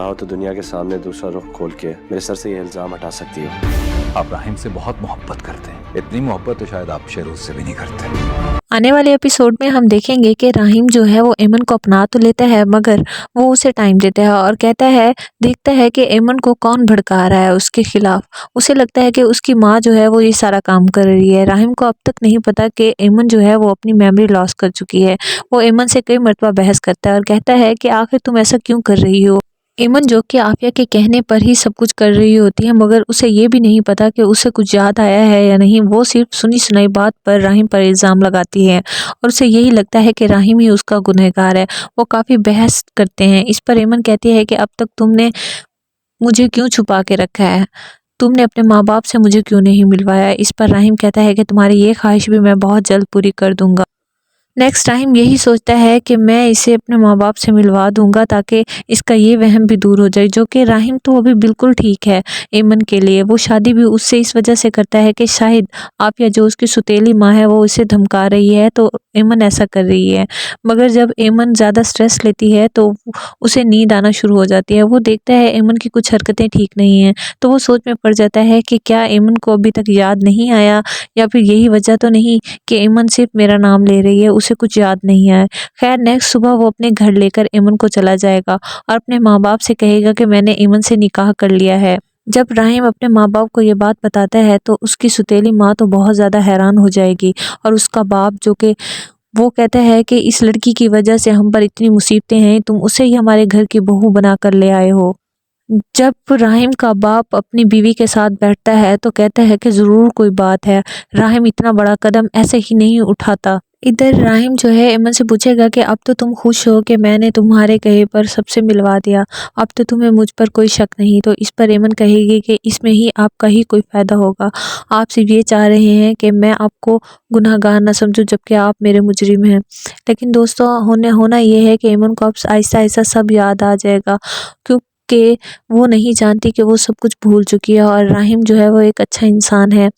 आओ तो दुनिया के सामने दूसरा रुख खोल के मेरे सर से ये इल्जाम हटा सकती हो। आप राहिम से बहुत मोहब्बत करते हैं, इतनी मोहब्बत तो शायद आप शेरोज से भी नहीं करते। आने वाले एपिसोड में हम देखेंगे कि राहिम जो है वो एमन को अपना तो लेता है, मगर वो उसे टाइम देता है और कहता है, देखता है कि एमन को कौन भड़का रहा है उसके खिलाफ। उसे लगता है कि उसकी माँ जो है वो ये सारा काम कर रही है। राहिम को अब तक नहीं पता कि एमन जो है वो अपनी मेमोरी लॉस कर चुकी है। वो एमन से कई मरतबा बहस करता है और कहता है कि आखिर तुम ऐसा क्यों कर रही हो। एमन जो कि आफिया के कहने पर ही सब कुछ कर रही होती है, मगर उसे ये भी नहीं पता कि उसे कुछ याद आया है या नहीं। वो सिर्फ सुनी सुनाई बात पर राहिम पर इल्ज़ाम लगाती है और उसे यही लगता है कि राहिम ही उसका गुनहगार है। वो काफ़ी बहस करते हैं। इस पर एमन कहती है कि अब तक तुमने मुझे क्यों छुपा के रखा है, तुमने अपने माँ बाप से मुझे क्यों नहीं मिलवाया। इस पर राहिम कहता है कि तुम्हारी ये ख्वाहिश भी मैं बहुत जल्द पूरी कर दूंगा। नेक्स्ट टाइम यही सोचता है कि मैं इसे अपने माँ बाप से मिलवा दूंगा ताकि इसका ये वहम भी दूर हो जाए, जो कि राहिम तो अभी बिल्कुल ठीक है एमन के लिए। वो शादी भी उससे इस वजह से करता है कि शायद आफिया जो उसकी सुतेली माँ है वो उसे धमका रही है, तो एमन ऐसा कर रही है। मगर जब एमन ज़्यादा स्ट्रेस लेती है तो उसे नींद आना शुरू हो जाती है। वो देखता है एमन की कुछ हरकतें ठीक नहीं हैं, तो वो सोच में पड़ जाता है कि क्या एमन को अभी तक याद नहीं आया, या फिर यही वजह तो नहीं कि एमन सिर्फ मेरा नाम ले रही है, उसे कुछ याद नहीं है। खैर नेक्स्ट सुबह वो अपने घर लेकर एमन को चला जाएगा और अपने माँ बाप से कहेगा कि मैंने एमन से निकाह कर लिया है। जब राहिम अपने माँ बाप को ये बात बताता है तो उसकी सुतेली माँ तो बहुत ज़्यादा हैरान हो जाएगी, और उसका बाप जो कि वो कहता है कि इस लड़की की वजह से हम पर इतनी मुसीबतें हैं, तुम उसे ही हमारे घर की बहू बना कर ले आए हो। जब राहिम का बाप अपनी बीवी के साथ बैठता है तो कहता है कि ज़रूर कोई बात है, राहिम इतना बड़ा कदम ऐसे ही नहीं उठाता। इधर राहिम जो है एमन से पूछेगा कि अब तो तुम खुश हो कि मैंने तुम्हारे कहे पर सबसे मिलवा दिया, अब तो तुम्हें मुझ पर कोई शक नहीं। तो इस पर एमन कहेगी कि इसमें ही आपका ही कोई फ़ायदा होगा, आप सिर्फ ये चाह रहे हैं कि मैं आपको गुनहगार ना समझूं जबकि आप मेरे मुजरिम हैं। लेकिन दोस्तों होना ये है कि एमन को अब आहिस्ता आहिस्ता सब याद आ जाएगा, क्योंकि वो नहीं जानती कि वो सब कुछ भूल चुकी है और राहिम जो है वो एक अच्छा इंसान है।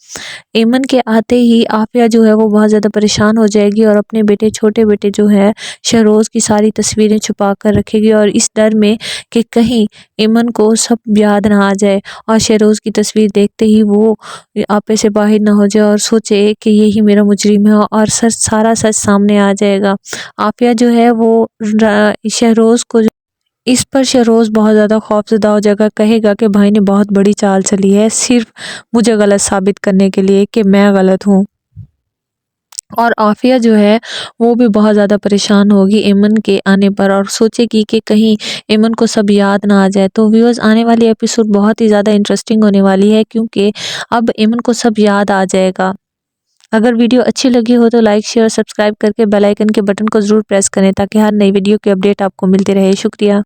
एमन के आते ही आफिया जो है वो बहुत ज़्यादा परेशान हो जाएगी और अपने बेटे छोटे बेटे जो है शहरोज़ की सारी तस्वीरें छुपा कर रखेगी, और इस डर में कि कहीं एमन को सब याद ना आ जाए और शहरोज़ की तस्वीर देखते ही वो आपे से बाहर ना हो जाए और सोचे कि यही मेरा मुजरिम है, और सच सारा सच सामने आ जाएगा। आफिया जो है वो शहरोज़ को इस पर शहरोज़ बहुत ज़्यादा खौफज़दा हो जाएगा, कहेगा कि भाई ने बहुत बड़ी चाल चली है सिर्फ मुझे गलत साबित करने के लिए कि मैं गलत हूँ। और आफिया जो है वो भी बहुत ज़्यादा परेशान होगी एमन के आने पर और सोचेगी कि कहीं एमन को सब याद ना आ जाए। तो व्यूअर्स, आने वाली एपिसोड बहुत ही ज़्यादा इंटरेस्टिंग होने वाली है, क्योंकि अब एमन को सब याद आ जाएगा। अगर वीडियो अच्छी लगी हो तो लाइक शेयर सब्सक्राइब करके बेल आइकन के बटन को ज़रूर प्रेस करें ताकि हर नई वीडियो की अपडेट आपको मिलती रहे। शुक्रिया।